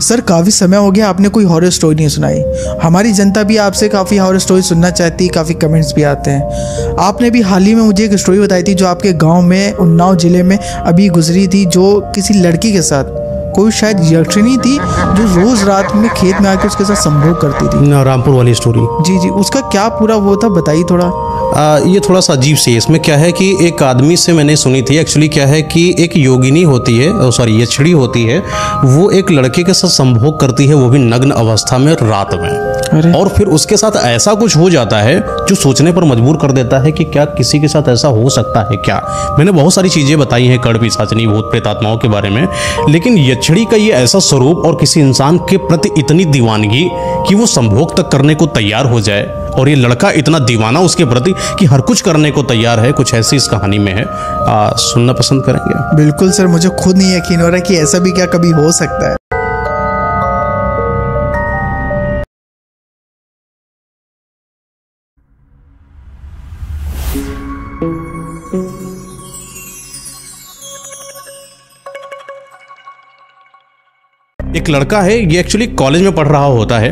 Sir काफ़ी समय हो गया आपने कोई हॉरर स्टोरी नहीं सुनाई। हमारी जनता भी आपसे काफ़ी हॉरर स्टोरी सुनना चाहती है, काफ़ी कमेंट्स भी आते हैं। आपने भी हाल ही में मुझे एक स्टोरी बताई थी जो आपके गांव में उन्नाव ज़िले में अभी गुजरी थी, जो किसी लड़की के साथ, कोई शायद यक्षिणी थी जो रोज़ रात में खेत में आकर उसके साथ संभोग करती थी। रामपुर वाली स्टोरी। जी जी, उसका क्या पूरा वो था, बताइए थोड़ा। ये थोड़ा सा अजीब सी है। इसमें क्या है कि एक आदमी से मैंने सुनी थी। एक्चुअली क्या है कि एक योगिनी होती है, सॉरी यक्षिणी होती है, वो एक लड़के के साथ संभोग करती है, वो भी नग्न अवस्था में रात में। और फिर उसके साथ ऐसा कुछ हो जाता है जो सोचने पर मजबूर कर देता है कि क्या किसी के साथ ऐसा हो सकता है क्या। मैंने बहुत सारी चीज़ें बताई हैं कड़ पिशाचनी भूत प्रेत आत्माओं के बारे में, लेकिन यक्षिणी का ये ऐसा स्वरूप और किसी इंसान के प्रति इतनी दीवानगी कि वो संभोग तक करने को तैयार हो जाए, और ये लड़का इतना दीवाना उसके प्रति कि हर कुछ करने को तैयार है, कुछ ऐसी इस कहानी में है। सुनना पसंद करेंगे? बिल्कुल सर, मुझे खुद नहीं यकीन हो रहा कि ऐसा भी क्या कभी हो सकता है। एक लड़का है, ये एक्चुअली कॉलेज में पढ़ रहा होता है।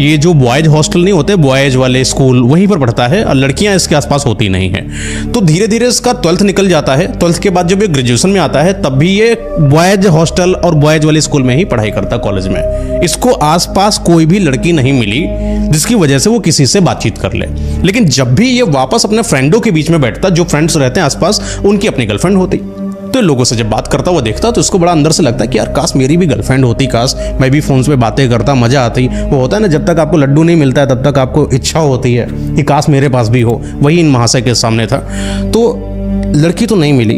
ये जो बॉयज हॉस्टल नहीं होते, बॉयज वाले स्कूल, वहीं पर पढ़ता है, और लड़कियां इसके आसपास होती नहीं हैं। तो धीरे धीरे इसका 12th निकल जाता है। 12th के बाद जब ये ग्रेजुएशन में आता है तब भी ये बॉयज हॉस्टल और बॉयज वाले स्कूल में ही पढ़ाई करता है, कॉलेज में। इसको आसपास कोई भी लड़की नहीं मिली जिसकी वजह से वो किसी से बातचीत कर ले। लेकिन जब भी ये वापस अपने फ्रेंडों के बीच में बैठता, जो फ्रेंड्स रहते हैं आसपास, उनकी अपनी गर्लफ्रेंड होती। तो लोगों से जब बात करता हुआ देखता तो उसको बड़ा अंदर से लगता है कि यार काश मेरी भी गर्लफ्रेंड होती, काश मैं भी फोन पे बातें करता, मजा आती। वो होता है ना, जब तक आपको लड्डू नहीं मिलता है तब तक आपको इच्छा होती है कि काश मेरे पास भी हो। वही इन महाशय के सामने था। तो लड़की तो नहीं मिली,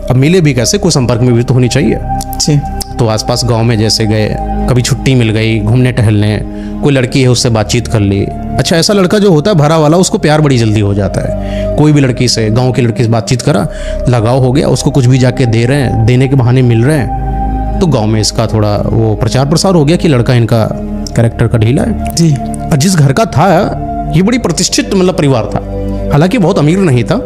अब मिले भी कैसे, कोई संपर्क में भी तो होनी चाहिए। जी। तो आसपास गांव में जैसे गए, कभी छुट्टी मिल गई, घूमने टहलने, कोई लड़की है उससे बातचीत कर ली। अच्छा, ऐसा लड़का जो होता है भरा वाला, उसको प्यार बड़ी जल्दी हो जाता है। कोई भी लड़की से, गांव की लड़की से बातचीत करा, लगाव हो गया, उसको कुछ भी जाके दे रहे हैं, देने के बहाने मिल रहे हैं। तो गांव में इसका थोड़ा वो प्रचार प्रसार हो गया कि लड़का इनका कैरेक्टर का ढीला है। जी। और जिस घर का था, ये बड़ी प्रतिष्ठित मतलब परिवार था। हालांकि बहुत अमीर नहीं था,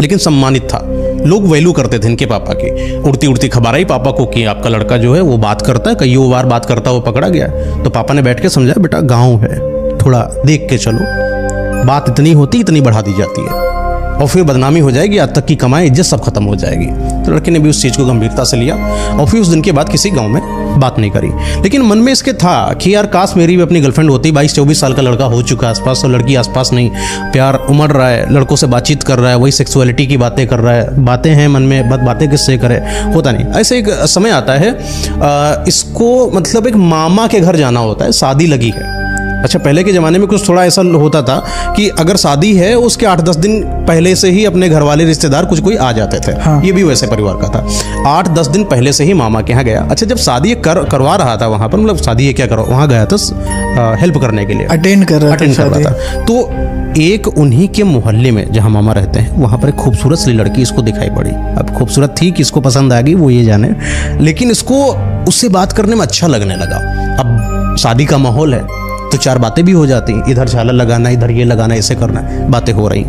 लेकिन सम्मानित था। लोग वैल्यू करते थे इनके पापा की। उड़ती उड़ती खबर आई पापा को कि आपका लड़का जो है वो बात करता है, कई बार बात करता वो पकड़ा गया। तो पापा ने बैठ के समझाया, बेटा गांव है, थोड़ा देख के चलो, बात इतनी होती इतनी बढ़ा दी जाती है, और फिर बदनामी हो जाएगी, आज तक की कमाई इज्जत सब खत्म हो जाएगी। तो लड़के ने भी उस चीज़ को गंभीरता से लिया, और फिर उस दिन के बाद किसी गांव में बात नहीं करी। लेकिन मन में इसके था कि यार काश मेरी भी अपनी गर्लफ्रेंड होती। 22-24 साल का लड़का हो चुका है आसपास, और लड़की आसपास नहीं। प्यार उमड़ रहा है, लड़कों से बातचीत कर रहा है, वही सेक्सुअलिटी की बातें कर रहा है, बातें हैं मन में, बातें किससे करे, होता नहीं। ऐसे एक समय आता है, इसको मतलब एक मामा के घर जाना होता है, शादी लगी है। अच्छा, पहले के ज़माने में कुछ थोड़ा ऐसा होता था कि अगर शादी है उसके 8-10 दिन पहले से ही अपने घर वाले रिश्तेदार कुछ कोई आ जाते थे। हाँ। ये भी वैसे परिवार का था। 8-10 दिन पहले से ही मामा के यहाँ गया। अच्छा, जब शादी करवा रहा था वहाँ पर, मतलब शादी है क्या करो, वहाँ गया था हेल्प करने के लिए, अटेंड कर रहा था। तो एक उन्हीं के मोहल्ले में जहाँ मामा रहते हैं, वहाँ पर एक खूबसूरत सी लड़की इसको दिखाई पड़ी। अब खूबसूरत थी कि इसको पसंद आ गई वो ये जाने, लेकिन इसको उससे बात करने में अच्छा लगने लगा। अब शादी का माहौल है तो 4 बातें भी हो जाती, इधर झालर लगाना, इधर ये लगाना, ऐसे करना, बातें हो रही।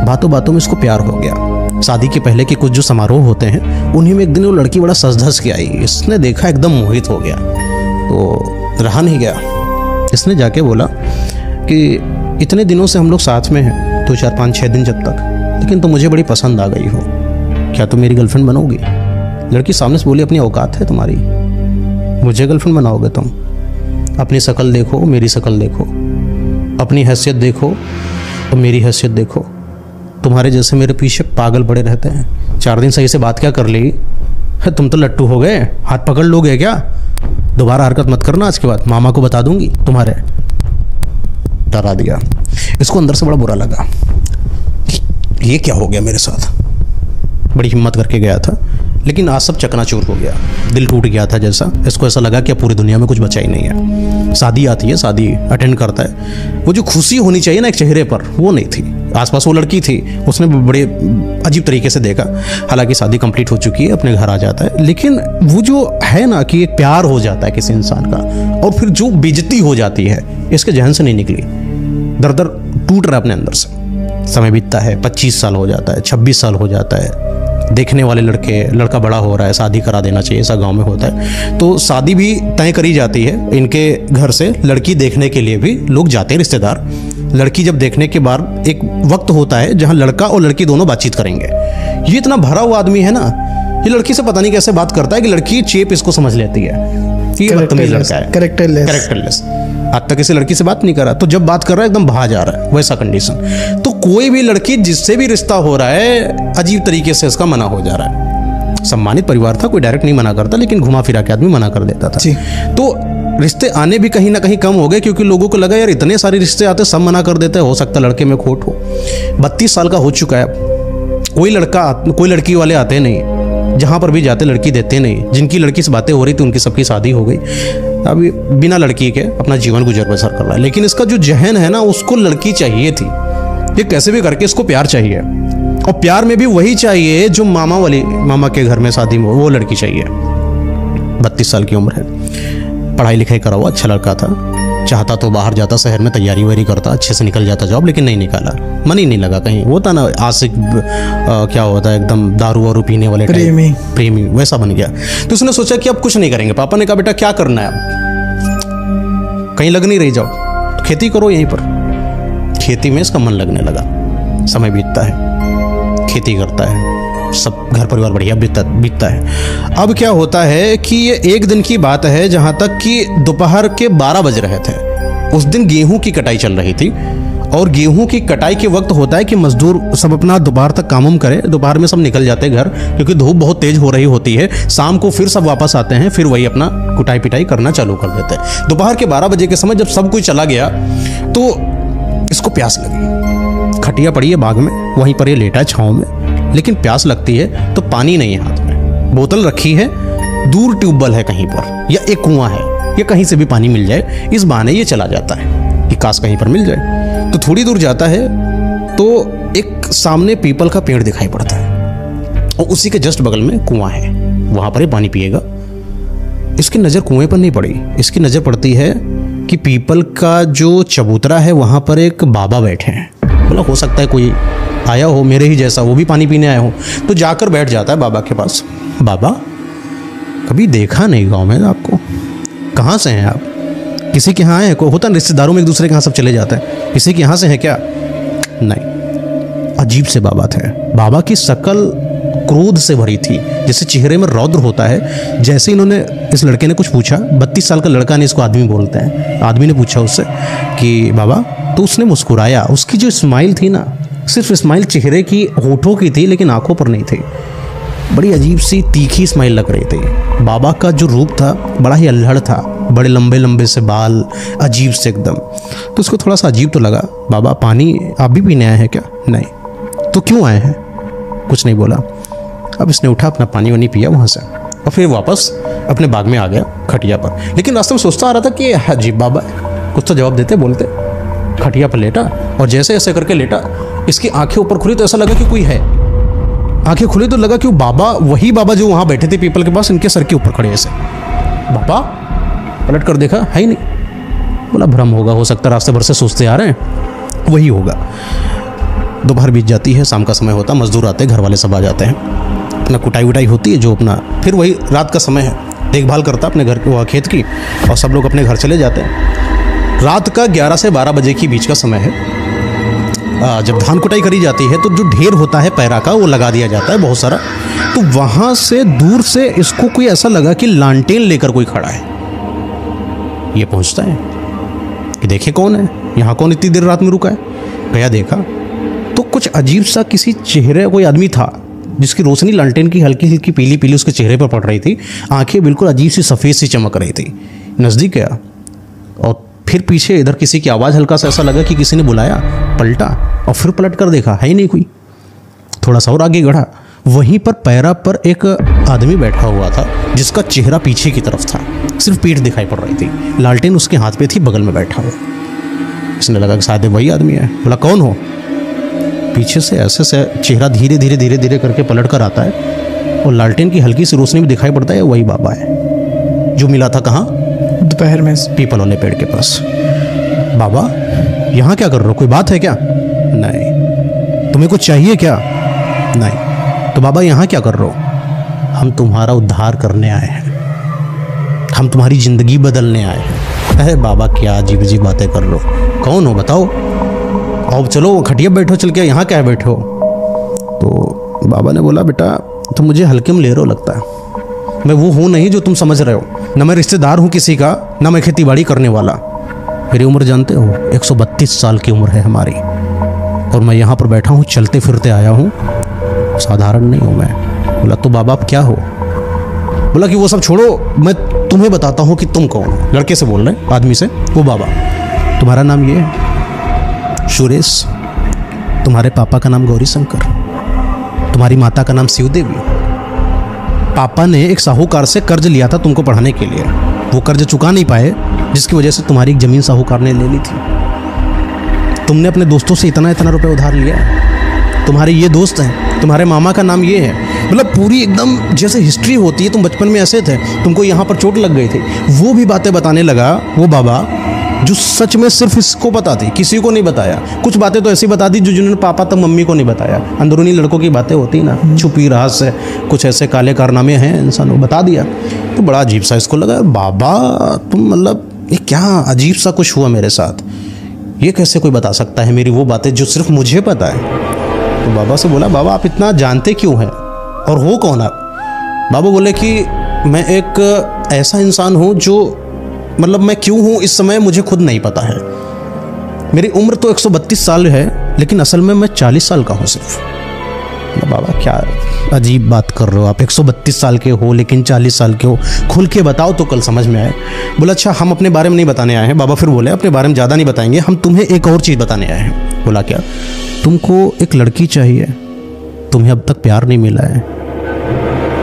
बातों बातों में इसको प्यार हो गया। शादी के पहले के कुछ जो समारोह होते हैं उन्हीं में एक दिन वो लड़की बड़ा सज धज के आई। इसने देखा, एकदम मोहित हो गया, तो रहा नहीं गया। इसने जाके बोला कि इतने दिनों से हम लोग साथ में हैं, 2, 4, 5, 6 दिन जब तक, लेकिन तो मुझे बड़ी पसंद आ गई हो, क्या तुम मेरी गर्लफ्रेंड बनोगी? लड़की सामने से बोली, अपनी औकात है तुम्हारी, मुझे गर्लफ्रेंड बनाओगे तुम? अपनी शक्ल देखो, मेरी शक्ल देखो, अपनी हैसियत देखो और मेरी हैसियत देखो। तुम्हारे जैसे मेरे पीछे पागल पड़े रहते हैं। 4 दिन सही से बात क्या कर ली, तुम तो लट्टू हो गए, हाथ पकड़ लोगे क्या? दोबारा हरकत मत करना, आज के बाद मामा को बता दूंगी तुम्हारे। डरा दिया। इसको अंदर से बड़ा बुरा लगा, ये क्या हो गया मेरे साथ। बड़ी हिम्मत करके गया था, लेकिन आज सब चकनाचूर हो गया, दिल टूट गया था जैसा। इसको ऐसा लगा कि अब पूरी दुनिया में कुछ बचा ही नहीं है। शादी आती है, शादी अटेंड करता है, वो जो खुशी होनी चाहिए ना एक चेहरे पर, वो नहीं थी। आसपास वो लड़की थी, उसने बड़े अजीब तरीके से देखा। हालांकि शादी कंप्लीट हो चुकी है, अपने घर आ जाता है, लेकिन वो जो है ना कि एक प्यार हो जाता है किसी इंसान का, और फिर जो बेइज्जती हो जाती है, इसके जहन से नहीं निकली। दर टूट रहा अपने अंदर से। समय बीतता है, 25 साल हो जाता है, 26 साल हो जाता है, देखने वाले लड़का बड़ा हो रहा है, शादी करा देना चाहिए, ऐसा गांव में होता है। तो शादी भी तय करी जाती है इनके घर से, लड़की देखने के लिए भी लोग जाते हैं रिश्तेदार। लड़की जब देखने के बाद एक वक्त होता है जहां लड़का और लड़की दोनों बातचीत करेंगे। ये इतना भरा हुआ आदमी है ना, ये लड़की से पता नहीं कैसे बात करता है कि लड़की चेप इसको समझ लेती है कि ये बदतमीज लड़का है, कैरेक्टरलेस। आज तक किसी लड़की से बात नहीं करा, तो जब बात कर रहा है एकदम भा जा रहा है, वैसा कंडीशन। तो कोई भी लड़की जिससे भी रिश्ता हो रहा है अजीब तरीके से इसका मना हो जा रहा है। सम्मानित परिवार था, कोई डायरेक्ट नहीं मना करता, लेकिन घुमा फिरा के आदमी मना कर देता था। तो रिश्ते आने भी कहीं ना कहीं कम हो गए, क्योंकि लोगों को लगा यार इतने सारे रिश्ते आते सब मना कर देते हैं, हो सकता लड़के में खोट हो। 32 साल का हो चुका है, कोई लड़की वाले आते नहीं, जहां पर भी जाते लड़की देते नहीं। जिनकी लड़की से बातें हो रही थी उनकी सबकी शादी हो गई, अभी बिना लड़की के अपना जीवन गुजर बसर कर रहा है। लेकिन इसका जो जहन है ना, उसको लड़की चाहिए थी, ये कैसे भी करके इसको प्यार चाहिए, और प्यार में भी वही चाहिए जो मामा के घर में शादी में वो लड़की चाहिए। 32 साल की उम्र है, पढ़ाई लिखाई करा हुआ, अच्छा लड़का था, चाहता तो बाहर जाता, शहर में तैयारी वैयारी करता, अच्छे से निकल जाता जॉब, लेकिन नहीं निकाला, मन ही नहीं लगा कहीं। वो था ना आशिक, क्या होता है एकदम दारू वारू पीने वाले प्रेमी वैसा बन गया। तो उसने सोचा कि अब कुछ नहीं करेंगे। पापा ने कहा बेटा क्या करना है, अब कहीं लग नहीं रही, जाओ तो खेती करो यहीं पर। खेती में इसका मन लगने लगा, समय बीतता है, खेती करता है, सब घर परिवार बढ़िया बीतता है। अब क्या होता है कि ये एक दिन की बात है जहां तक कि दोपहर के 12 बज रहे थे। उस दिन गेहूं की कटाई चल रही थी, और गेहूं की कटाई के वक्त होता है कि मजदूर सब अपना दोपहर तक काम करे, दोपहर में सब निकल जाते हैं घर, क्योंकि धूप बहुत तेज हो रही होती है। शाम को फिर सब वापस आते हैं, फिर वही अपना कुटाई पिटाई करना चालू कर देते हैं। दोपहर के 12 बजे के समय जब सब कोई चला गया तो इसको प्यास लगी। खटिया पड़ी है बाग में, वहीं पर ये लेटा है छाँव में, लेकिन प्यास लगती है तो पानी नहीं है हाथ में, बोतल रखी है, दूर ट्यूबवेल है कहीं पर या एक कुआं है, या कहीं से भी पानी मिल जाए, इस बहाने ये चला जाता है कि काश कहीं पर मिल जाए। तो थोड़ी दूर जाता है तो एक सामने पीपल का पेड़ दिखाई पड़ता है, और उसी के जस्ट बगल में कुआं है, वहां पर ये पानी पिएगा। इसकी नज़र कुएं पर नहीं पड़ी, इसकी नज़र पड़ती है कि पीपल का जो चबूतरा है वहां पर एक बाबा बैठे हैं। बोला हो सकता है कोई आया हो मेरे ही जैसा, वो भी पानी पीने आया हो। तो जाकर बैठ जाता है बाबा के पास। बाबा कभी देखा नहीं गांव में आपको, कहाँ से हैं आप, किसी के यहाँ आए हैं? को होता है रिश्तेदारों में एक दूसरे के यहाँ सब चले जाते हैं, किसी के यहाँ से है क्या? नहीं, अजीब से बाबा थे। बाबा की शक्ल क्रोध से भरी थी, जैसे चेहरे में रौद्र होता है। जैसे इन्होंने इस लड़के ने कुछ पूछा, 32 साल का लड़का ने, इसको आदमी बोलते हैं, आदमी ने पूछा उससे कि बाबा, तो उसने मुस्कुराया। उसकी जो स्माइल थी ना, सिर्फ स्माइल चेहरे की, होठों की थी, लेकिन आंखों पर नहीं थी। बड़ी अजीब सी तीखी स्माइल लग रही थी। बाबा का जो रूप था बड़ा ही अल्हड़ था, बड़े लंबे लंबे से बाल, अजीब से एकदम। तो उसको थोड़ा सा अजीब तो लगा। बाबा पानी आप भी पीने आए हैं क्या? नहीं। तो क्यों आए हैं? कुछ नहीं बोला। अब इसने उठा, अपना पानी वानी पिया वहाँ से, और फिर वापस अपने बाग में आ गया खटिया पर। लेकिन रास्ते में सोचता आ रहा था कि अजीब बाबा है, कुछ तो जवाब देते बोलते। खटिया पर लेटा, और जैसे ऐसे करके लेटा, इसकी आंखें ऊपर खुली तो ऐसा लगा कि कोई है। आंखें खुली तो लगा कि बाबा, वही बाबा जो वहां बैठे थे पीपल के पास, इनके सर के ऊपर खड़े ऐसे। बाबा पलट कर देखा, है ही नहीं। बोला भ्रम होगा, हो सकता रास्ते भर से सोचते आ रहे हैं, वही होगा। दोपहर बीत जाती है, शाम का समय होता, मजदूर आते हैं, घर वाले सब आ जाते हैं, अपना कुटाई वुटाई होती है, जो अपना फिर वही रात का समय है, देखभाल करता अपने घर के खेत की, और सब लोग अपने घर चले जाते हैं। रात का 11 से 12 बजे के बीच का समय है। जब धान कुटाई करी जाती है तो जो ढेर होता है पैरा का, वो लगा दिया जाता है बहुत सारा। तो वहाँ से दूर से इसको कोई ऐसा लगा कि लालटेन लेकर कोई खड़ा है। ये पहुँचता है कि देखे कौन है, यहाँ कौन इतनी देर रात में रुका है। गया, देखा तो कुछ अजीब सा किसी चेहरे, कोई आदमी था जिसकी रोशनी लालटेन की हल्की हल्की पीली पीली उसके चेहरे पर पड़ रही थी। आंखें बिल्कुल अजीब सी सफ़ेद सी चमक रही थी। नज़दीक गया, और फिर पीछे इधर किसी की आवाज़, हल्का सा ऐसा लगा कि किसी ने बुलाया। पलटा, और फिर पलट कर देखा, है ही नहीं कोई। थोड़ा सा और आगे बढ़ा, वहीं पर पैरा पर एक आदमी बैठा हुआ था, जिसका चेहरा पीछे की तरफ था, सिर्फ पीठ दिखाई पड़ रही थी। लालटेन उसके हाथ पे थी, बगल में बैठा हुआ। इसने लगा कि शायद वही आदमी है। बोला कौन हो? पीछे से ऐसे से चेहरा धीरे धीरे धीरे धीरे करके पलट कर आता है, और लालटेन की हल्की सी रोशनी में दिखाई पड़ता है वही बाबा है जो मिला था। कहाँ? दोपहर में पीपल वाले पेड़ के पास। बाबा यहाँ क्या कर रहे हो, कोई बात है क्या? नहीं। तुम्हें कुछ चाहिए क्या? नहीं। तो बाबा यहाँ क्या कर रहे हो? हम तुम्हारा उद्धार करने आए हैं, हम तुम्हारी ज़िंदगी बदलने आए हैं। अरे बाबा क्या अजीब अजीब बातें कर रहे हो, कौन हो बताओ? अब चलो खटिया बैठो, चल के यहाँ क्या बैठो? तो बाबा ने बोला बेटा तुम मुझे हल्के में ले रहे हो लगता है, मैं वो हूँ नहीं जो तुम समझ रहे हो, ना मैं रिश्तेदार हूँ किसी का, ना मैं खेती बाड़ी करने वाला। मेरी उम्र जानते हो 132 साल की उम्र है हमारी, और मैं यहाँ पर बैठा हूँ, चलते फिरते आया हूँ, साधारण नहीं हूँ मैं। बोला तो बाबा आप क्या हो? बोला कि वो सब छोड़ो, मैं तुम्हें बताता हूँ कि तुम कौन हो। लड़के से बोल रहे आदमी से, वो बाबा तुम्हारा नाम ये है सुरेश, तुम्हारे पापा का नाम गौरी शंकर, तुम्हारी माता का नाम शिवदेवी। पापा ने एक साहूकार से कर्ज लिया था तुमको पढ़ाने के लिए, वो कर्ज चुका नहीं पाए, जिसकी वजह से तुम्हारी एक जमीन साहूकार ने ले ली थी। तुमने अपने दोस्तों से इतना इतना रुपए उधार लिया, तुम्हारे ये दोस्त हैं, तुम्हारे मामा का नाम ये है। मतलब पूरी एकदम जैसे हिस्ट्री होती है, तुम बचपन में ऐसे थे, तुमको यहाँ पर चोट लग गई थी, वो भी बातें बताने लगा वो बाबा, जो सच में सिर्फ इसको पता थी, किसी को नहीं बताया। कुछ बातें तो ऐसी बता दी जो जिन्होंने पापा तब मम्मी को नहीं बताया। अंदरूनी लड़कों की बातें होती ना, छुपी रहस्य, कुछ ऐसे काले कारनामे हैं इंसान को बता दिया। तो बड़ा अजीब सा इसको लगा, बाबा तुम मतलब ये क्या अजीब सा कुछ हुआ मेरे साथ, ये कैसे कोई बता सकता है मेरी वो बातें जो सिर्फ मुझे पता है? तो बाबा से बोला बाबा आप इतना जानते क्यों हैं और हो कौन आप? बाबा बोले कि मैं एक ऐसा इंसान हूँ जो मतलब मैं क्यों हूँ इस समय मुझे खुद नहीं पता है। मेरी उम्र तो 132 साल है, लेकिन असल में मैं 40 साल का हूँ सिर्फ। बाबा क्या अजीब बात कर रहे हो आप, 132 साल के हो लेकिन 40 साल के हो, खुल के बताओ तो कल समझ में आए। बोला अच्छा हम अपने बारे में नहीं बताने आए हैं। बाबा फिर बोले अपने बारे में ज़्यादा नहीं बताएंगे, हम तुम्हें एक और चीज़ बताने आए हैं। बोला क्या? तुमको एक लड़की चाहिए, तुम्हें अब तक प्यार नहीं मिला है,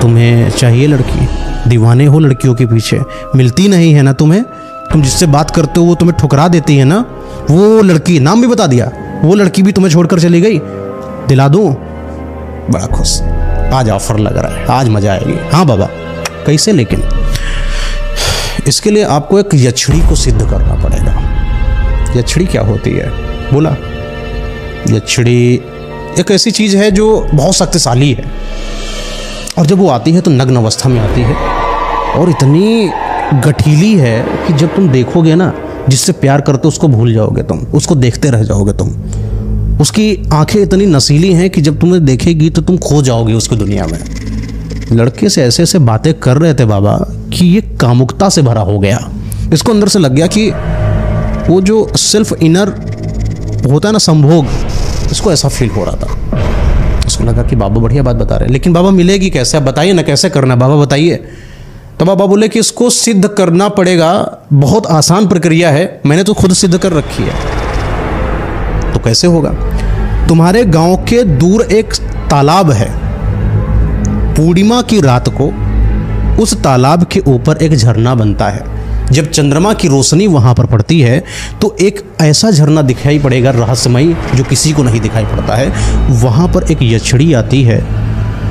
तुम्हें चाहिए लड़की, दीवाने हो लड़कियों के पीछे, मिलती नहीं है ना तुम्हें, तुम जिससे बात करते हो वो तुम्हें ठुकरा देती है ना, वो लड़की, नाम भी बता दिया, वो लड़की भी तुम्हें छोड़कर चली गई, दिला दूं? बड़ा खुश, आज ऑफर लग रहा है, आज मजा आएगी। हाँ बाबा कैसे? लेकिन इसके लिए आपको एक यछड़ी को सिद्ध करना पड़ेगा। यछड़ी क्या होती है? बोला यछड़ी एक ऐसी चीज है जो बहुत शक्तिशाली है, और जब वो आती है तो नग्न अवस्था में आती है, और इतनी गठीली है कि जब तुम देखोगे ना, जिससे प्यार करते उसको भूल जाओगे तुम, उसको देखते रह जाओगे तुम। उसकी आंखें इतनी नसीली हैं कि जब तुम्हें देखेगी तो तुम खो जाओगे उसकी दुनिया में। लड़के से ऐसे ऐसे बातें कर रहे थे बाबा कि ये कामुकता से भरा हो गया। इसको अंदर से लग गया कि वो जो सिर्फ इनर होता है ना संभोग, इसको ऐसा फील हो रहा था। उसको लगा कि बाबा बढ़िया बात बता रहे हैं, लेकिन बाबा मिलेगी कैसे? आप बताइए ना कैसे करना, बाबा बताइए। तो बाबा बोले कि इसको सिद्ध करना पड़ेगा, बहुत आसान प्रक्रिया है, मैंने तो खुद सिद्ध कर रखी है। तो कैसे होगा? तुम्हारे गांव के दूर एक तालाब है, पूर्णिमा की रात को उस तालाब के ऊपर एक झरना बनता है। जब चंद्रमा की रोशनी वहां पर पड़ती है तो एक ऐसा झरना दिखाई पड़ेगा रहस्यमयी, जो किसी को नहीं दिखाई पड़ता है। वहां पर एक यछड़ी आती है,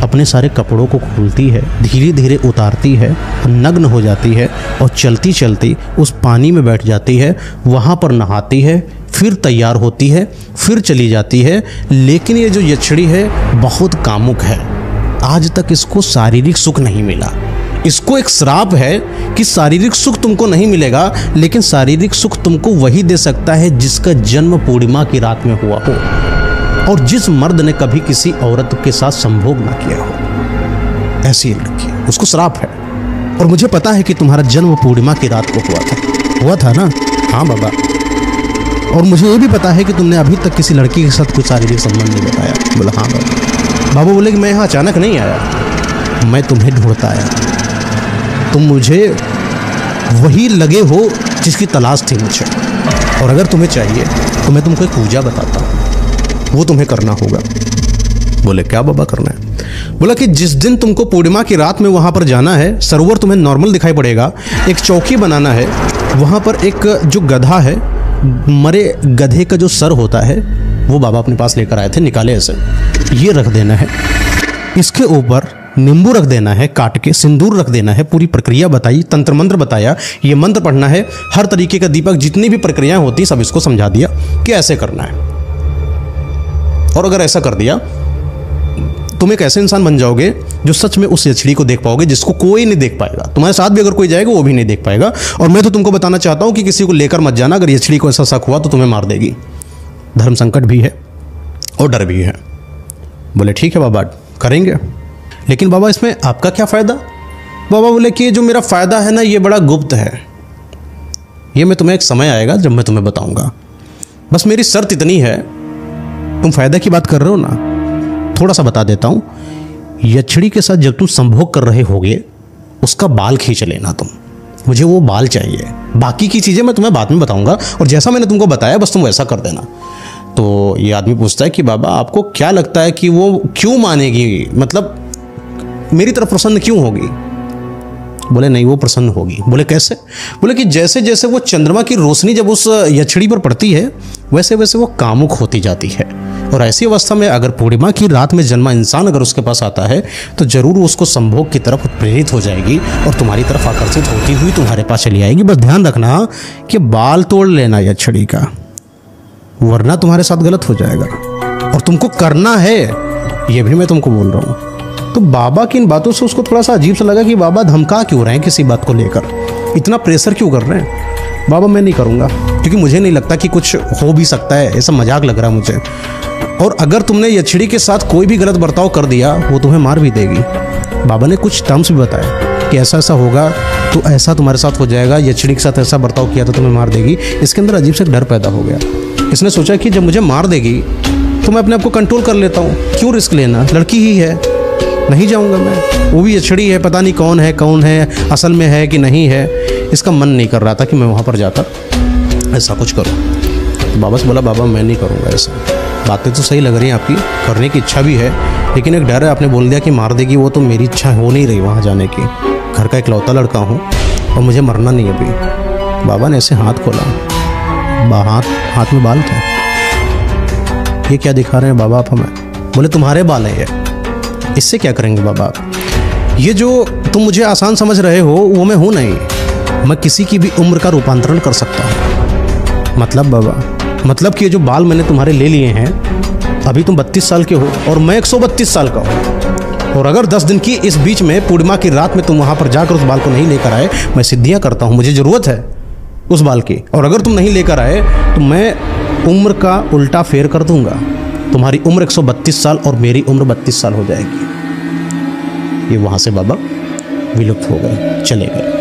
अपने सारे कपड़ों को खोलती है, धीरे धीरे उतारती है, नग्न हो जाती है, और चलती चलती उस पानी में बैठ जाती है, वहाँ पर नहाती है, फिर तैयार होती है, फिर चली जाती है। लेकिन ये जो यछड़ी है बहुत कामुक है, आज तक इसको शारीरिक सुख नहीं मिला। इसको एक श्राप है कि शारीरिक सुख तुमको नहीं मिलेगा, लेकिन शारीरिक सुख तुमको वही दे सकता है जिसका जन्म पूर्णिमा की रात में हुआ हो, और जिस मर्द ने कभी किसी औरत के साथ संभोग ना किया हो। ऐसी लड़की, उसको श्राप है। और मुझे पता है कि तुम्हारा जन्म पूर्णिमा की रात को हुआ था ना? हाँ बाबा। और मुझे ये भी पता है कि तुमने अभी तक किसी लड़की के साथ कोई शारीरिक संबंध नहीं बताया। बोला हाँ बाबा। बाबा बोले कि मैं यहाँ अचानक नहीं आया, मैं तुम्हें ढूंढता आया, तुम मुझे वही लगे हो जिसकी तलाश थी मुझे, और अगर तुम्हें चाहिए तो मैं तुमको एक पूजा बताता हूँ, वो तुम्हें करना होगा। बोले क्या बाबा करना है? बोला कि जिस दिन तुमको पूर्णिमा की रात में वहाँ पर जाना है, सरोवर तुम्हें नॉर्मल दिखाई पड़ेगा, एक चौकी बनाना है, वहाँ पर एक जो गधा है, मरे गधे का जो सर होता है वो बाबा अपने पास लेकर आए थे, निकाले ऐसे, ये रख देना है, इसके ऊपर नींबू रख देना है काट के, सिंदूर रख देना है, पूरी प्रक्रिया बताई, तंत्र मंत्र बताया, ये मंत्र पढ़ना है, हर तरीके का दीपक, जितनी भी प्रक्रियाएं होती सब इसको समझा दिया कि ऐसे करना है। और अगर ऐसा कर दिया तुम एक ऐसे इंसान बन जाओगे जो सच में उस यछड़ी को देख पाओगे जिसको कोई नहीं देख पाएगा। तुम्हारे साथ भी अगर कोई जाएगा वो भी नहीं देख पाएगा। और मैं तो तुमको बताना चाहता हूँ कि किसी को लेकर मत जाना, अगर यछड़ी को ऐसा शक हुआ तो तुम्हें मार देगी। धर्म संकट भी है और डर भी है। बोले ठीक है बाबा, करेंगे, लेकिन बाबा इसमें आपका क्या फ़ायदा? बाबा बोले कि जो मेरा फ़ायदा है ना ये बड़ा गुप्त है, ये मैं तुम्हें एक समय आएगा जब मैं तुम्हें बताऊंगा। बस मेरी शर्त इतनी है, तुम फ़ायदा की बात कर रहे हो ना, थोड़ा सा बता देता हूँ। यछड़ी के साथ जब तुम संभोग कर रहे होगे उसका बाल खींच लेना तुम, मुझे वो बाल चाहिए। बाकी की चीज़ें मैं तुम्हें बाद में बताऊंगा, और जैसा मैंने तुमको बताया बस तुम वैसा कर देना। तो ये आदमी पूछता है कि बाबा आपको क्या लगता है कि वो क्यों मानेगी, मतलब मेरी तरफ प्रसन्न क्यों होगी? बोले नहीं, वो प्रसन्न होगी। बोले कैसे? बोले कि जैसे जैसे वो चंद्रमा की रोशनी जब उस यछड़ी पर पड़ती है वैसे वैसे वो कामुक होती जाती है, और ऐसी अवस्था में अगर पूर्णिमा की रात में जन्मा इंसान अगर उसके पास आता है तो जरूर उसको संभोग की तरफ प्रेरित हो जाएगी और तुम्हारी तरफ आकर्षित होती हुई तुम्हारे पास चली आएगी। बस ध्यान रखना कि बाल तोड़ लेना यछड़ी का, वरना तुम्हारे साथ गलत हो जाएगा, और तुमको करना है, ये भी मैं तुमको बोल रहा हूँ। तो बाबा की इन बातों से उसको थोड़ा सा अजीब सा लगा कि बाबा धमका क्यों रहे हैं किसी बात को लेकर, इतना प्रेशर क्यों कर रहे हैं? बाबा मैं नहीं करूँगा, क्योंकि मुझे नहीं लगता कि कुछ हो भी सकता है, ऐसा मजाक लग रहा है मुझे। और अगर तुमने यछड़ी के साथ कोई भी गलत बर्ताव कर दिया वो तुम्हें मार भी देगी। बाबा ने कुछ टर्म्स भी बताया कि ऐसा ऐसा होगा तो ऐसा तुम्हारे साथ हो जाएगा, यछड़ी के साथ ऐसा बर्ताव किया तो तुम्हें मार देगी। इसके अंदर अजीब से डर पैदा हो गया। इसने सोचा कि जब मुझे मार देगी तो मैं अपने आप को कंट्रोल कर लेता हूँ, क्यों रिस्क लेना, लड़की ही है, नहीं जाऊँगा मैं। वो भी यछड़ी है, पता नहीं कौन है असल में है कि नहीं है। इसका मन नहीं कर रहा था कि मैं वहाँ पर जाकर ऐसा कुछ करूँ। तो बाबा से बोला बाबा मैं नहीं करूँगा ऐसा। बातें तो सही लग रही हैं आपकी, करने की इच्छा भी है, लेकिन एक डर है। आपने बोल दिया कि मार देगी, वो तो मेरी इच्छा हो नहीं रही वहाँ जाने की। घर का इकलौता लड़का हूँ और मुझे मरना नहीं है अभी। बाबा ने ऐसे हाथ खोला, हाथ में बाल थे। ये क्या दिखा रहे हैं बाबा आप हमें? बोले तुम्हारे बाल हैं ये, इससे क्या करेंगे बाबा आप? ये जो तुम मुझे आसान समझ रहे हो वो मैं हूँ नहीं, मैं किसी की भी उम्र का रूपांतरण कर सकता हूँ। मतलब बाबा, मतलब कि ये जो बाल मैंने तुम्हारे ले लिए हैं, अभी तुम 32 साल के हो और मैं 132 साल का हूँ, और अगर 10 दिन की इस बीच में पूर्णिमा की रात में तुम वहाँ पर जाकर उस बाल को नहीं लेकर आए, मैं सिद्धियाँ करता हूँ, मुझे ज़रूरत है उस बाल की, और अगर तुम नहीं लेकर आए तो मैं उम्र का उल्टा फेर कर दूंगा। तुम्हारी उम्र 132 साल और मेरी उम्र 32 साल हो जाएगी। ये वहाँ से बाबा विलुप्त हो गए, चले गए।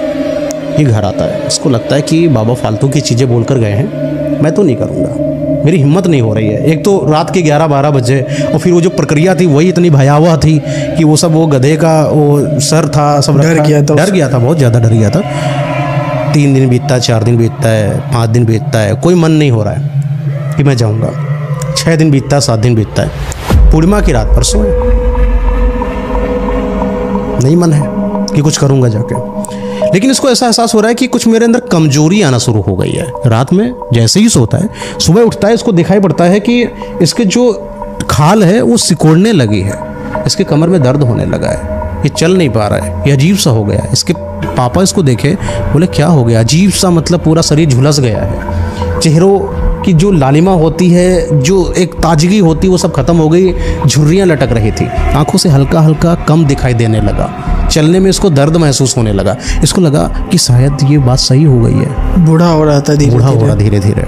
ये घर आता है, इसको लगता है कि बाबा फालतू की चीज़ें बोलकर गए हैं, मैं तो नहीं करूँगा, मेरी हिम्मत नहीं हो रही है। एक तो रात के 11-12 बजे, और फिर वो जो प्रक्रिया थी वही इतनी भयावह थी कि वो सब, वो गधे का वो सर था, सब डर गया था, बहुत ज़्यादा डर गया था। 3 दिन बीतता है, 4 दिन बीतता है, 5 दिन बीतता है, कोई मन नहीं हो रहा है कि मैं जाऊँगा। 6 दिन बीतता है, 7 दिन बीतता है, पूर्णिमा की रात परसों है, नहीं मन है कि कुछ करूँगा जाके। लेकिन इसको ऐसा एहसास हो रहा है कि कुछ मेरे अंदर कमजोरी आना शुरू हो गई है। रात में जैसे ही सोता है, सुबह उठता है, इसको दिखाई पड़ता है कि इसके जो खाल है वो सिकुड़ने लगी है, इसके कमर में दर्द होने लगा है, ये चल नहीं पा रहा है, ये अजीब सा हो गया है। इसके पापा इसको देखे, बोले क्या हो गया? अजीब सा, मतलब पूरा शरीर झुलस गया है, चेहरों की जो लालिमा होती है, जो एक ताजगी होती है, वो सब खत्म हो गई, झुर्रियाँ लटक रही थी, आंखों से हल्का हल्का कम दिखाई देने लगा, चलने में इसको दर्द महसूस होने लगा। इसको लगा कि शायद ये बात सही हो गई है, बूढ़ा हो रहा था, धीरे धीरे।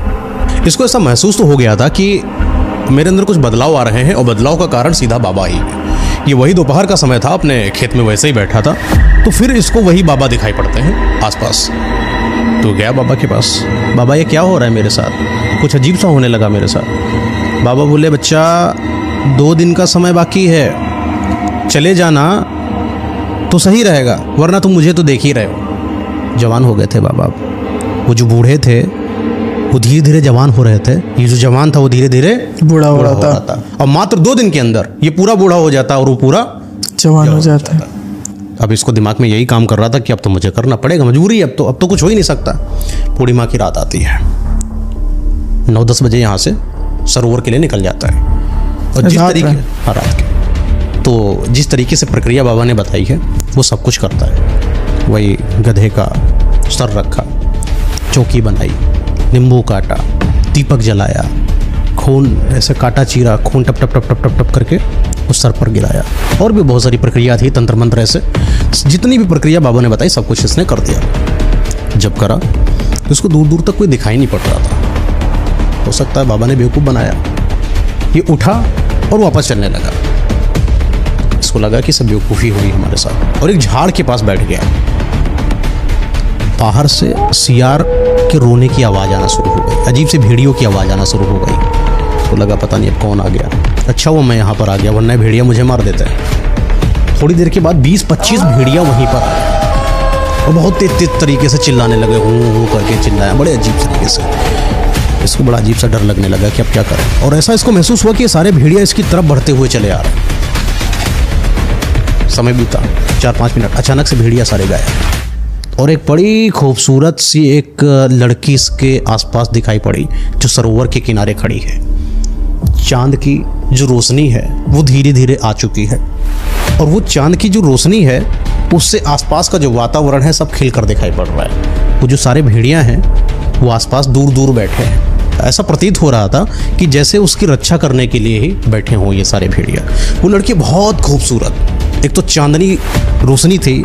इसको ऐसा महसूस तो हो गया था कि मेरे अंदर कुछ बदलाव आ रहे हैं, और बदलाव का कारण सीधा बाबा ही है। ये वही दोपहर का समय था, अपने खेत में वैसे ही बैठा था, तो फिर इसको वही बाबा दिखाई पड़ते हैं आसपास। तो गया बाबा के पास, बाबा ये क्या हो रहा है मेरे साथ? कुछ अजीब सा होने लगा मेरे साथ। बाबा बोले बच्चा 2 दिन का समय बाकी है, चले जाना तो सही रहेगा, वरना तुम मुझे तो देख ही रहे हो। जवान हो गए थे बाबा, वो जो बूढ़े थे वो धीरे धीरे जवान हो रहे थे, ये जो जवान था वो धीरे धीरे बूढ़ा हो रहा था, और मात्र 2 दिन के अंदर ये पूरा बूढ़ा हो जाता और वो पूरा जवान हो जाता। अब इसको दिमाग में यही काम कर रहा था कि अब तो मुझे करना पड़ेगा, मजबूरी है, अब तो कुछ हो ही नहीं सकता। पूर्णिमा की रात आती है, 9-10 बजे यहाँ से सरोवर के लिए निकल जाता है, और जिस तरीके रात के, तो जिस तरीके से प्रक्रिया बाबा ने बताई है वो सब कुछ करता है। वही गधे का सर रखा, चौकी बनाई, नींबू काटा, दीपक जलाया, खून ऐसे काटा चीरा, खून टप टप टप टप टप टप करके उस सर पर गिराया। और भी बहुत सारी प्रक्रिया थी, तंत्र मंत्र ऐसे जितनी भी प्रक्रिया बाबा ने बताई सब कुछ इसने कर दिया। जब करा तो उसको दूर दूर तक कोई दिखाई नहीं पड़ रहा था। हो सकता है बाबा ने बेवकूफ़ बनाया। ये उठा और वापस चलने लगा। इसको लगा कि सब बेवकूफ़ी हुई हमारे साथ, और एक झाड़ के पास बैठ गया। बाहर से सियार के रोने की आवाज़ आना शुरू हो गई, अजीब सी भेड़ियों की आवाज़ आना शुरू हो गई। तो लगा पता नहीं अब कौन आ गया। अच्छा वो मैं यहाँ पर आ गया, वरना भेड़िया मुझे मार देता है। थोड़ी देर के बाद 20-25 भेड़िया वहीं पर आए और बहुत तेज तरीके से चिल्लाने लगे, हूँ करके चिल्लाया बड़े अजीब तरीके से। इसको बड़ा अजीब सा डर लगने लगा कि अब क्या करें, और ऐसा इसको महसूस हुआ कि ये सारे भेड़िया इसकी तरफ बढ़ते हुए चले आ रहे हैं। समय बीता 4-5 मिनट, अचानक से भेड़िया सारे गायब, और एक बड़ी खूबसूरत सी एक लड़की इसके आसपास दिखाई पड़ी जो सरोवर के किनारे खड़ी है। चांद की जो रोशनी है वो धीरे धीरे आ चुकी है, और वो चांद की जो रोशनी है उससे आसपास का जो वातावरण है सब खिल कर दिखाई पड़ रहा है। वो जो सारे भेड़िया हैं वो आसपास दूर दूर बैठे हैं। ऐसा प्रतीत हो रहा था कि जैसे उसकी रक्षा करने के लिए ही बैठे हों ये सारे भेड़िया। वो लड़की बहुत खूबसूरत, एक तो चांदनी रोशनी थी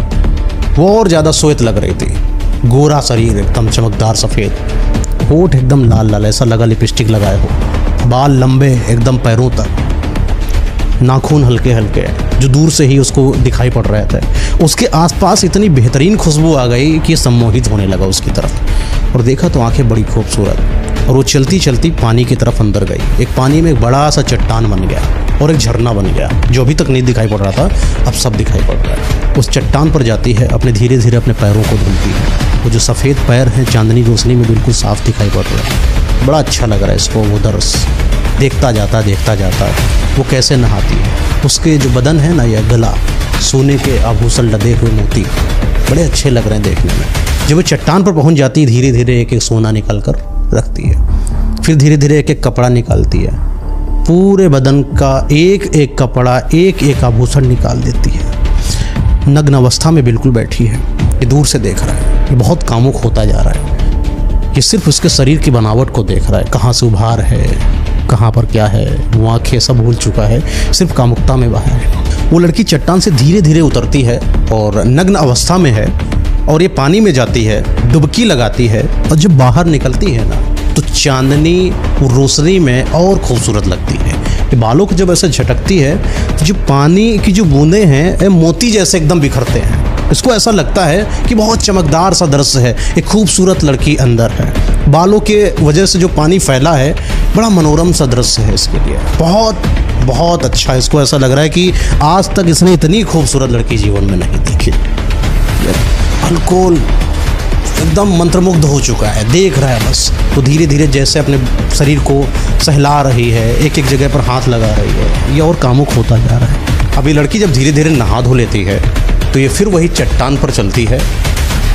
वो और ज़्यादा श्वेत लग रही थी। गोरा शरीर एकदम चमकदार सफ़ेद, होठ एकदम लाल लाल, ऐसा लगा लिपस्टिक लगाए हो, बाल लंबे एकदम पैरों तक, नाखून हल्के हल्के जो दूर से ही उसको दिखाई पड़ रहे थे। उसके आसपास इतनी बेहतरीन खुशबू आ गई कि सम्मोहित होने लगा उसकी तरफ, और देखा तो आंखें बड़ी खूबसूरत। और वो चलती चलती पानी की तरफ अंदर गई। एक पानी में एक बड़ा सा चट्टान बन गया और एक झरना बन गया, जो अभी तक नहीं दिखाई पड़ रहा था अब सब दिखाई पड़ रहा है। उस चट्टान पर जाती है, अपने धीरे धीरे अपने पैरों को धुलती है। वो जो सफ़ेद पैर हैं चांदनी रोशनी में बिल्कुल साफ दिखाई पड़ रहे हैं। बड़ा अच्छा लग रहा है इसको। वो दर्श देखता जाता वो कैसे नहाती है। उसके जो बदन है ना, यह गला सोने के आभूषण लदे हुए मोती बड़े अच्छे लग रहे हैं देखने में। जब वो चट्टान पर पहुंच जाती है धीरे धीरे एक एक सोना निकाल कर रखती है, फिर धीरे धीरे एक एक कपड़ा निकालती है, पूरे बदन का एक एक कपड़ा एक एक आभूषण निकाल देती है। नग्न अवस्था में बिल्कुल बैठी है। ये दूर से देख रहा है, ये बहुत कामुक होता जा रहा है। ये सिर्फ उसके शरीर की बनावट को देख रहा है, कहाँ से उभार है, कहाँ पर क्या है, वो आँखें सब भूल चुका है, सिर्फ कामुकता में वह है। वो लड़की चट्टान से धीरे धीरे उतरती है और नग्न अवस्था में है, और ये पानी में जाती है, डुबकी लगाती है, और जब बाहर निकलती है ना तो चांदनी रोशनी में और खूबसूरत लगती है। ये बालों को जब ऐसे झटकती है तो जो पानी की जो बूंदें हैं मोती जैसे एकदम बिखरते हैं। इसको ऐसा लगता है कि बहुत चमकदार सा दृश्य है, एक खूबसूरत लड़की अंदर है। बालों के वजह से जो पानी फैला है बड़ा मनोरम सा दृश्य है इसके लिए, बहुत बहुत अच्छा। इसको ऐसा लग रहा है कि आज तक इसने इतनी खूबसूरत लड़की जीवन में नहीं देखी। बिल्कुल एकदम मंत्रमुग्ध हो चुका है, देख रहा है बस। तो धीरे धीरे जैसे अपने शरीर को सहला रही है, एक एक जगह पर हाथ लगा रही है, ये और कामुक होता जा रहा है। अभी लड़की जब धीरे धीरे नहा धो लेती है तो ये फिर वही चट्टान पर चलती है,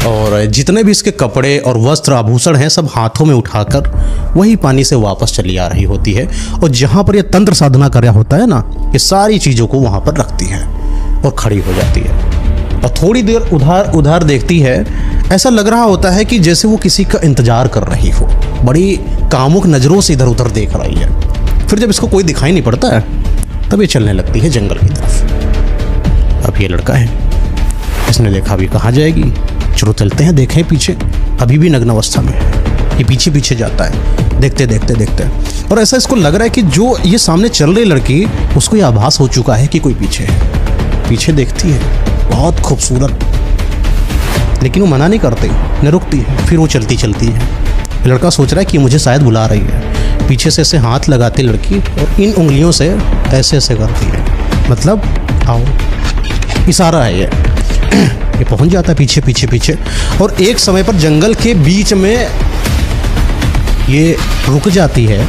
और जितने भी इसके कपड़े और वस्त्र आभूषण हैं सब हाथों में उठाकर वही पानी से वापस चली आ रही होती है, और जहाँ पर यह तंत्र साधना कर रहा होता है ना, ये सारी चीज़ों को वहाँ पर रखती है और खड़ी हो जाती है, और थोड़ी देर उधार देखती है। ऐसा लग रहा होता है कि जैसे वो किसी का इंतजार कर रही हो, बड़ी कामुक नज़रों से इधर उधर देख रही है। फिर जब इसको कोई दिखाई नहीं पड़ता है तब ये चलने लगती है जंगल की तरफ। अब ये लड़का है, इसने देखा अभी कहाँ जाएगी, चलो चलते हैं देखें पीछे। अभी भी नग्न अवस्था में है, ये पीछे पीछे जाता है, देखते देखते देखते, और ऐसा इसको लग रहा है कि जो ये सामने चल रही लड़की उसको ये आभास हो चुका है कि कोई पीछे है। पीछे देखती है, बहुत खूबसूरत, लेकिन वो मना नहीं करती, न रुकती है। फिर वो चलती चलती है। लड़का सोच रहा है कि मुझे शायद बुला रही है। पीछे से ऐसे हाथ लगाती लड़की और इन उंगलियों से ऐसे ऐसे करती है, मतलब आओ, इशारा है ये। ये पहुंच जाता है पीछे पीछे पीछे, और एक समय पर जंगल के बीच में ये रुक जाती है।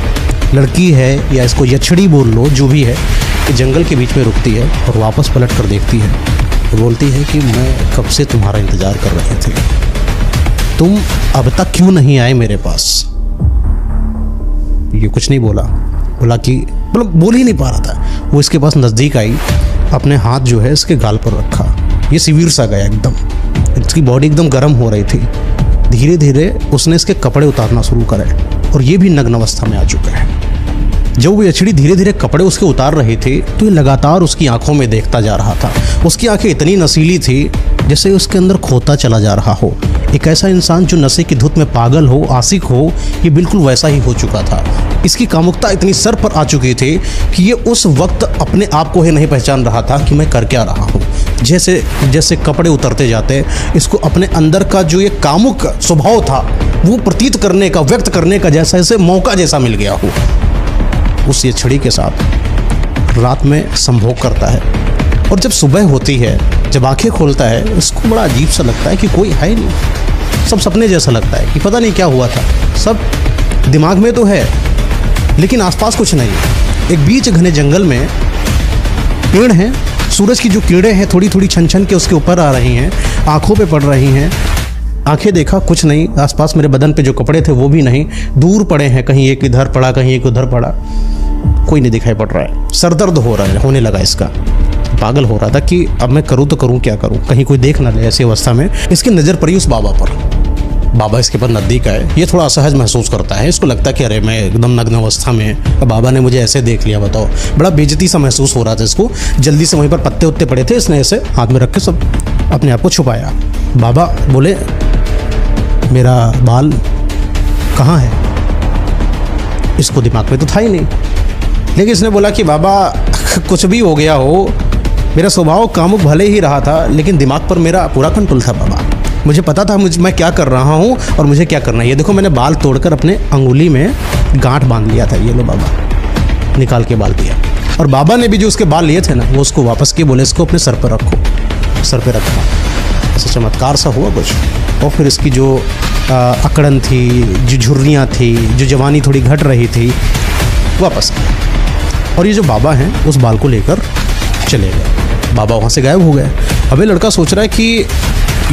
लड़की है या इसको यछड़ी बोल लो, जो भी है, ये जंगल के बीच में रुकती है और वापस पलट कर देखती है। तो बोलती है कि मैं कब से तुम्हारा इंतज़ार कर रहे थे, तुम अब तक क्यों नहीं आए मेरे पास। ये कुछ नहीं बोला, बोला कि मतलब बोल ही नहीं पा रहा था। वो इसके पास नज़दीक आई, अपने हाथ जो है इसके गाल पर रखा। ये सिविर सा गया एकदम, इसकी बॉडी एकदम गर्म हो रही थी। धीरे धीरे उसने इसके कपड़े उतारना शुरू करे, और ये भी नग्न अवस्था में आ चुका है। जब वो यछड़ी धीरे धीरे कपड़े उसके उतार रही थी तो ये लगातार उसकी आंखों में देखता जा रहा था। उसकी आंखें इतनी नशीली थी जैसे उसके अंदर खोता चला जा रहा हो। एक ऐसा इंसान जो नशे की धुत में पागल हो, आशिक हो, ये बिल्कुल वैसा ही हो चुका था। इसकी कामुकता इतनी सर पर आ चुकी थी कि ये उस वक्त अपने आप को ही नहीं पहचान रहा था कि मैं कर क्या रहा हूँ। जैसे जैसे कपड़े उतरते जाते इसको अपने अंदर का जो ये कामुक स्वभाव था वो प्रतीत करने का, व्यक्त करने का जैसा ऐसे मौका जैसा मिल गया हो। उस यछड़ी के साथ रात में संभोग करता है और जब सुबह होती है, जब आंखें खोलता है, उसको बड़ा अजीब सा लगता है कि कोई है ही नहीं। सब सपने जैसा लगता है कि पता नहीं क्या हुआ था। सब दिमाग में तो है लेकिन आसपास कुछ नहीं। एक बीच घने जंगल में पेड़ हैं, सूरज की जो किरणें हैं थोड़ी थोड़ी छन छन के उसके ऊपर आ रही हैं, आंखों पे पड़ रही हैं। आंखें देखा कुछ नहीं, आसपास मेरे बदन पे जो कपड़े थे वो भी नहीं, दूर पड़े हैं, कहीं एक इधर पड़ा कहीं एक उधर पड़ा, कोई नहीं दिखाई पड़ रहा है। सरदर्द हो रहा है, होने लगा इसका। पागल हो रहा था कि अब मैं करूँ तो करूँ क्या करूँ, कहीं कोई देख ना ले। ऐसी अवस्था में इसकी नज़र पड़ी उस बाबा पर। बाबा इसके पर नज़दीक आए। ये थोड़ा असहज महसूस करता है, इसको लगता है कि अरे मैं एकदम नग्न अवस्था में, बाबा ने मुझे ऐसे देख लिया, बताओ। बड़ा बेइज्जती सा महसूस हो रहा था इसको। जल्दी से वहीं पर पत्ते उत्ते पड़े थे, इसने ऐसे हाथ में रख के सब अपने आप को छुपाया। बाबा बोले मेरा बाल कहाँ है? इसको दिमाग में तो था ही नहीं, लेकिन इसने बोला कि बाबा कुछ भी हो गया हो, मेरा स्वभाव कामुक भले ही रहा था लेकिन दिमाग पर मेरा पूरा कंट्रोल था बाबा। मुझे पता था मैं क्या कर रहा हूँ और मुझे क्या करना है। ये देखो मैंने बाल तोड़कर अपने अंगुली में गांठ बांध लिया था। ये लो बाबा, निकाल के बाल दिया। और बाबा ने भी जो उसके बाल लिए थे ना वो उसको वापस किए, बोले इसको अपने सर पर रखो। सर पर रखा, ऐसा चमत्कार सा हुआ कुछ। और फिर इसकी जो अकड़न थी, जो झुर्रियाँ थी, जो जवानी थोड़ी घट रही थी, वापस किया। और ये जो बाबा हैं उस बाल को लेकर चले गए। बाबा वहाँ से गायब हो गए। अबे लड़का सोच रहा है कि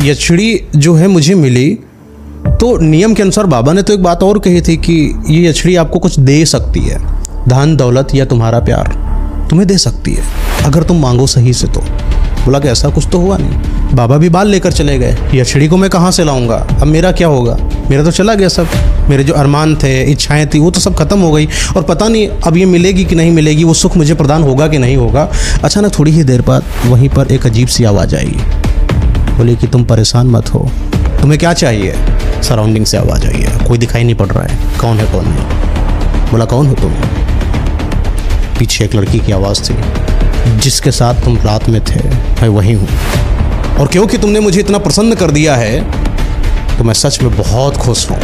यछड़ी जो है मुझे मिली तो नियम के अनुसार बाबा ने तो एक बात और कही थी कि ये यछड़ी आपको कुछ दे सकती है, धन दौलत या तुम्हारा प्यार तुम्हें दे सकती है अगर तुम मांगो सही से। तो बोला कि ऐसा कुछ तो हुआ नहीं। बाबा भी बाल लेकर चले गए। यछड़ी को मैं कहाँ से लाऊंगा? अब मेरा क्या होगा? मेरा तो चला गया सब। मेरे जो अरमान थे, इच्छाएं थी, वो तो सब खत्म हो गई। और पता नहीं अब ये मिलेगी कि नहीं मिलेगी, वो सुख मुझे प्रदान होगा कि नहीं होगा। अचानक थोड़ी ही देर बाद वहीं पर एक अजीब सी आवाज़ आई। बोले कि तुम परेशान मत हो, तुम्हें क्या चाहिए? सराउंडिंग से आवाज़ आई है, कोई दिखाई नहीं पड़ रहा है, कौन है कौन नहीं। बोला कौन हो तुम? पीछे एक लड़की की आवाज़ थी, जिसके साथ तुम रात में थे मैं वही हूँ। और क्योंकि तुमने मुझे इतना प्रसन्न कर दिया है तो मैं सच में बहुत खुश हूँ।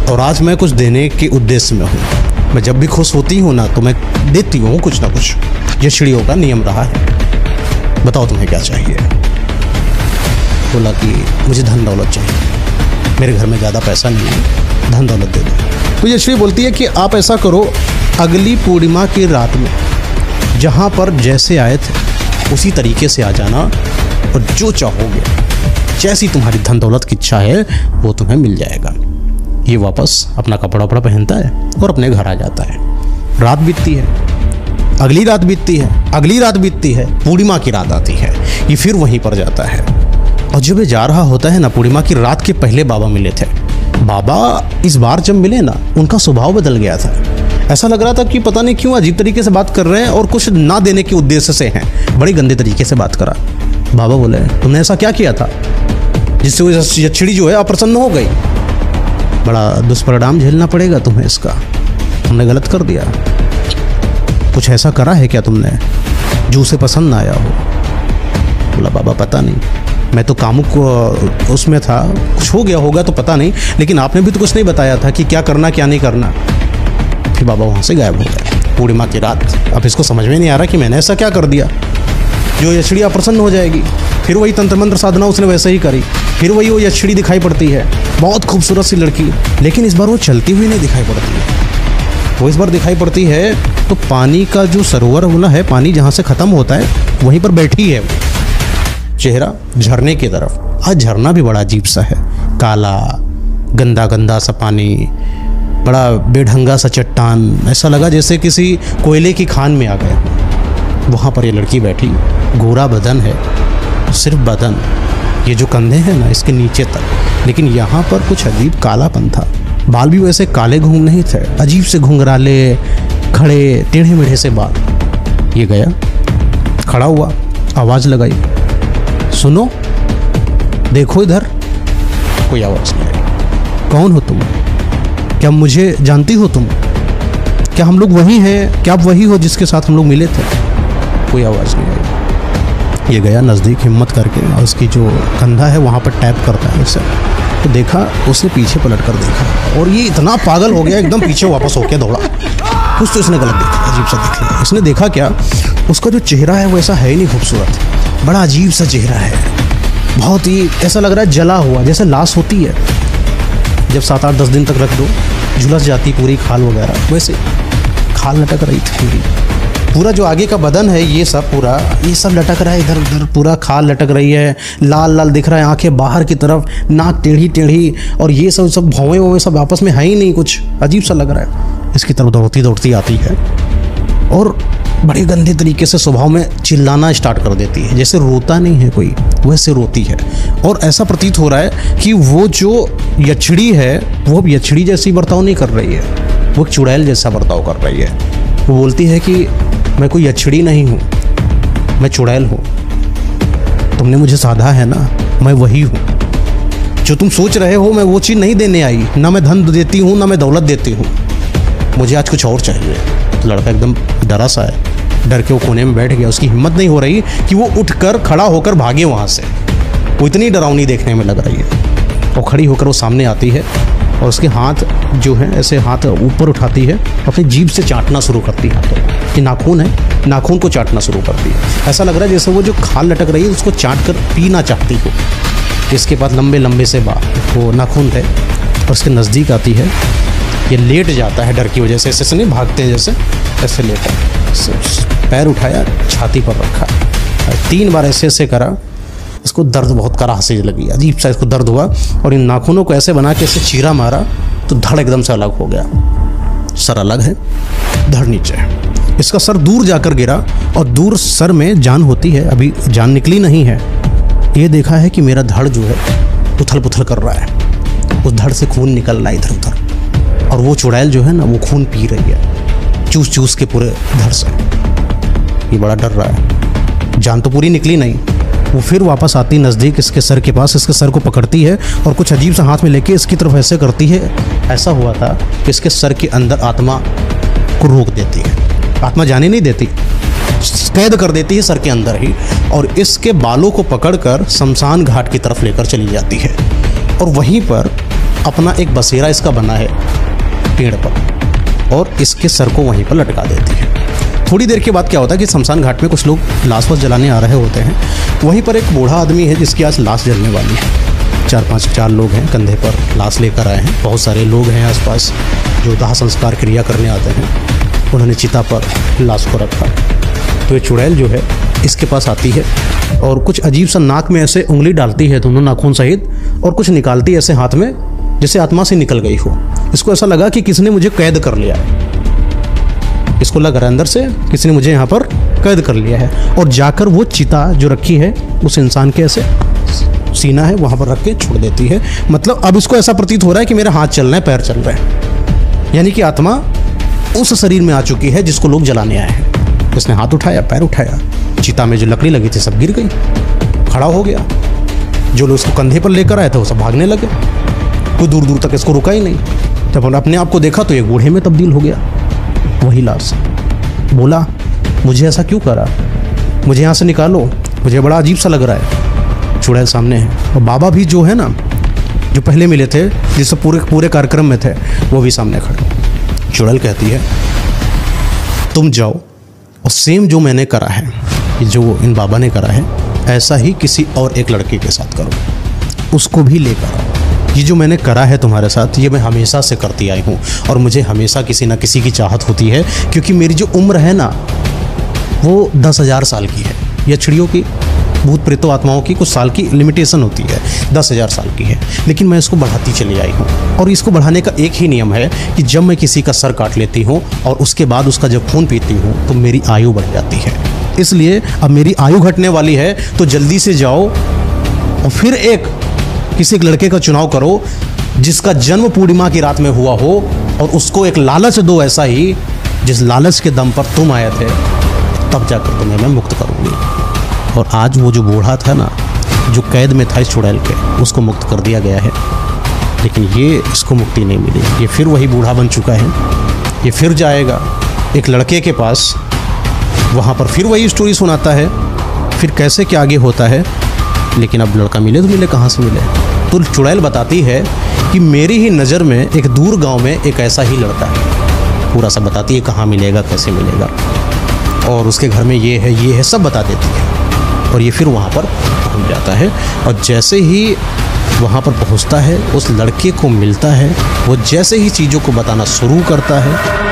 और आज मैं कुछ देने के उद्देश्य में हूँ। मैं जब भी खुश होती हूँ ना तो मैं देती हूँ कुछ ना कुछ। ये चिड़ियों का नियम रहा है। बताओ तुम्हें क्या चाहिए? बोला कि मुझे धन दौलत चाहिए, मेरे घर में ज़्यादा पैसा नहीं है, धन दौलत दे दो। तो ये चिड़ी बोलती है कि आप ऐसा करो, अगली पूर्णिमा की रात में जहाँ पर जैसे आए थे उसी तरीके से आ जाना और जो चाहोगे, जैसी तुम्हारी धन दौलत की इच्छा है वो तुम्हें मिल जाएगा। ये वापस अपना कपड़ा वपड़ा पहनता है और अपने घर आ जाता है। रात बीतती है, अगली रात बीतती है, अगली रात बीतती है, पूर्णिमा की रात आती है, ये फिर वहीं पर जाता है। और जब ये जा रहा होता है ना, पूर्णिमा की रात के पहले बाबा मिले थे। बाबा इस बार जब मिले ना, उनका स्वभाव बदल गया था। ऐसा लग रहा था कि पता नहीं क्यों अजीब तरीके से बात कर रहे हैं और कुछ ना देने के उद्देश्य से हैं। बड़े गंदे तरीके से बात करा। बाबा बोले तुमने ऐसा क्या किया था जिससे वो यछड़ी जो है अप्रसन्न हो गई? बड़ा दुष्परिणाम झेलना पड़ेगा तुम्हें इसका, तुमने गलत कर दिया। कुछ ऐसा करा है क्या तुमने जो उसे पसंद ना आया हो? बोला बाबा पता नहीं, मैं तो कामुक उसमें था, कुछ हो गया होगा तो पता नहीं, लेकिन आपने भी तो कुछ नहीं बताया था कि क्या करना क्या नहीं करना। फिर बाबा वहाँ से गायब हो गए। पूर्णिमा की रात, अब इसको समझ में नहीं आ रहा कि मैंने ऐसा क्या कर दिया जो यछड़ी अप्रसन्न हो जाएगी। फिर वही तंत्र मंत्र साधना उसने वैसे ही करी, फिर वही वो यछड़ी दिखाई पड़ती है, बहुत खूबसूरत सी लड़की, लेकिन इस बार वो चलती हुई नहीं दिखाई पड़ती है। वो इस बार दिखाई पड़ती है तो पानी का जो सरोवर होना है, पानी जहाँ से ख़त्म होता है वहीं पर बैठी है वो, चेहरा झरने की तरफ। आज झरना भी बड़ा अजीब सा है, काला गंदा गंदा सा पानी, बड़ा बेढंगा सा चट्टान, ऐसा लगा जैसे किसी कोयले की खान में आ गए। वहाँ पर ये लड़की बैठी, गोरा बदन है, सिर्फ बदन, ये जो कंधे हैं ना इसके नीचे तक, लेकिन यहाँ पर कुछ अजीब कालापन था। बाल भी वैसे काले घूंग नहीं थे, अजीब से घुंघराले, खड़े टेढ़े मेढ़े से बाल। ये गया, खड़ा हुआ, आवाज़ लगाई, सुनो, देखो इधर। कोई आवाज़ नहीं आई। कौन हो तुम? क्या मुझे जानती हो तुम? क्या हम लोग वही हैं? क्या आप वही हो जिसके साथ हम लोग मिले थे? कोई आवाज़ नहीं आई। ये गया नज़दीक हिम्मत करके और उसकी जो कंधा है वहाँ पर टैप करता है इसे। तो देखा, उसने पीछे पलट कर देखा और ये इतना पागल हो गया, एकदम पीछे वापस होकर दौड़ा। कुछ तो इसने गलत देखा, अजीब सा देख लिया। इसने देखा क्या, उसका जो चेहरा है वो ऐसा है ही नहीं खूबसूरत, बड़ा अजीब सा चेहरा है, बहुत ही ऐसा लग रहा है जला हुआ, जैसे लाश होती है जब 7-8-10 दिन तक रख दो झुलस जाती पूरी खाल वगैरह, वैसे खाल लटक रही थी। पूरा जो आगे का बदन है ये सब पूरा, ये सब लटक रहा है इधर उधर, पूरा खाल लटक रही है, लाल लाल दिख रहा है, आंखें बाहर की तरफ, नाक टेढ़ी टेढ़ी, और ये सब भौवें वोवें सब आपस में है ही नहीं, कुछ अजीब सा लग रहा है। इसकी तरफ दौड़ती दौड़ती आती है और बड़े गंदे तरीके से स्वभाव में चिल्लाना स्टार्ट कर देती है, जैसे रोता नहीं है कोई वैसे रोती है। और ऐसा प्रतीत हो रहा है कि वो जो यछड़ी है वो अब यछड़ी जैसी बर्ताव नहीं कर रही है, वो एक चुड़ैल जैसा बर्ताव कर रही है। वो बोलती है कि मैं कोई यछड़ी नहीं हूँ, मैं चुड़ैल हूँ, तुमने मुझे साधा है ना, मैं वही हूँ जो तुम सोच रहे हो। मैं वो चीज़ नहीं देने आई, ना मैं धन देती हूँ ना मैं दौलत देती हूँ, मुझे आज कुछ और चाहिए। तो लड़का एकदम डरा सा है, डर के वो कोने में बैठ गया। उसकी हिम्मत नहीं हो रही कि वो उठकर खड़ा होकर भागे वहाँ से, वो इतनी डरावनी देखने में लग रही है। और खड़ी होकर वो सामने आती है और उसके हाथ जो है ऐसे हाथ ऊपर उठाती है, अपनी जीभ से चाटना शुरू करती है हाथों कि नाखून है, नाखून को चाटना शुरू करती है। ऐसा लग रहा है जैसे वो जो खाल लटक रही है उसको चाट कर पीना चाहती हो। इसके बाद लंबे लंबे से वो नाखून थे और उसके नज़दीक आती है। ये लेट जाता है डर की वजह से, ऐसे नहीं भागते हैं जैसे, ऐसे लेटा, पैर उठाया, छाती पर रखा, 3 बार ऐसे ऐसे करा। इसको दर्द बहुत कराह से लगी, अजीब सा इसको दर्द हुआ और इन नाखूनों को ऐसे बना के ऐसे चीरा मारा तो धड़ एकदम से अलग हो गया। सर अलग है, धड़ नीचे है। इसका सर दूर जाकर गिरा और दूर सर में जान होती है, अभी जान निकली नहीं है। ये देखा है कि मेरा धड़ जो है उथल पुथल कर रहा है, उस धड़ से खून निकल रहा है इधर उधर, और वो चुड़ैल जो है ना वो खून पी रही है चूस चूस के पूरे धड़ से। ये बड़ा डर रहा है, जान तो पूरी निकली नहीं। वो फिर वापस आती नज़दीक इसके सर के पास, इसके सर को पकड़ती है और कुछ अजीब सा हाथ में लेके इसकी तरफ ऐसे करती है। ऐसा हुआ था कि इसके सर के अंदर आत्मा को रोक देती है, आत्मा जाने नहीं देती, कैद कर देती है सर के अंदर ही, और इसके बालों को पकड़कर शमशान घाट की तरफ लेकर चली जाती है। और वहीं पर अपना एक बसेरा इसका बना है पेड़ पर, और इसके सर को वहीं पर लटका देती है। थोड़ी देर के बाद क्या होता है कि शमशान घाट में कुछ लोग लाश वाश जलाने आ रहे होते हैं। वहीं पर एक बूढ़ा आदमी है जिसकी आज लाश जलने वाली है। 4 लोग हैं, कंधे पर लाश लेकर आए हैं। बहुत सारे लोग हैं आसपास जो दाह संस्कार क्रिया करने आते हैं। उन्होंने चिता पर लाश को रखा। तो ये चुड़ैल जो है इसके पास आती है और कुछ अजीब सा नाक में ऐसे उंगली डालती है दोनों नाखून सहित, और कुछ निकालती है ऐसे हाथ में जैसे आत्मा से निकल गई हो। इसको ऐसा लगा कि किसी ने मुझे कैद कर लिया है, इसको लग रहा है अंदर से किसी ने मुझे यहाँ पर कैद कर लिया है। और जाकर वो चिता जो रखी है उस इंसान के ऐसे सीना है वहाँ पर रख के छोड़ देती है। मतलब अब इसको ऐसा प्रतीत हो रहा है कि मेरा हाथ चल रहा है, पैर चल रहे हैं, यानी कि आत्मा उस शरीर में आ चुकी है जिसको लोग जलाने आए हैं। इसने हाथ उठाया, पैर उठाया, चिता में जो लकड़ी लगी थी सब गिर गई, खड़ा हो गया। जो लोग उसको कंधे पर लेकर आए थे वो सब भागने लगे, कोई दूर दूर तक इसको रुका ही नहीं। जब अपने आप को देखा तो एक बूढ़े में तब्दील हो गया। वही लाश बोला, मुझे ऐसा क्यों करा, मुझे यहाँ से निकालो, मुझे बड़ा अजीब सा लग रहा है। चुड़ैल सामने है और बाबा भी जो है ना, जो पहले मिले थे जिससे पूरे कार्यक्रम में थे, वो भी सामने खड़े। चुड़ैल कहती है, तुम जाओ और सेम जो मैंने करा है, जो इन बाबा ने करा है, ऐसा ही किसी और एक लड़के के साथ करो, उसको भी लेकर आओ। ये जो मैंने करा है तुम्हारे साथ, ये मैं हमेशा से करती आई हूँ और मुझे हमेशा किसी ना किसी की चाहत होती है, क्योंकि मेरी जो उम्र है ना वो 10,000 साल की है। यह चिड़ियों की, भूत प्रेतों आत्माओं की कुछ साल की लिमिटेशन होती है, 10,000 साल की है, लेकिन मैं इसको बढ़ाती चली आई हूँ। और इसको बढ़ाने का एक ही नियम है कि जब मैं किसी का सर काट लेती हूँ और उसके बाद उसका जब खून पीती हूँ तो मेरी आयु बढ़ जाती है। इसलिए अब मेरी आयु घटने वाली है तो जल्दी से जाओ और फिर किसी एक लड़के का चुनाव करो जिसका जन्म पूर्णिमा की रात में हुआ हो, और उसको एक लालच दो ऐसा ही जिस लालच के दम पर तुम आए थे, तब जाकर तुम्हें मैं मुक्त करूँगी। और आज वो जो बूढ़ा था ना, जो कैद में था इस चुड़ैल के, उसको मुक्त कर दिया गया है, लेकिन ये इसको मुक्ति नहीं मिली। ये फिर वही बूढ़ा बन चुका है। ये फिर जाएगा एक लड़के के पास, वहाँ पर फिर वही स्टोरी सुनाता है, फिर कैसे क्या आगे होता है। लेकिन अब लड़का मिले तो मिले कहाँ से मिले। तो चुड़ैल बताती है कि मेरी ही नज़र में एक दूर गांव में एक ऐसा ही लड़का है। पूरा सब बताती है, कहाँ मिलेगा, कैसे मिलेगा, और उसके घर में ये है, सब बता देती है। और ये फिर वहाँ पर पहुँच जाता है, और जैसे ही वहाँ पर पहुँचता है, उस लड़के को मिलता है, वो जैसे ही चीज़ों को बताना शुरू करता है,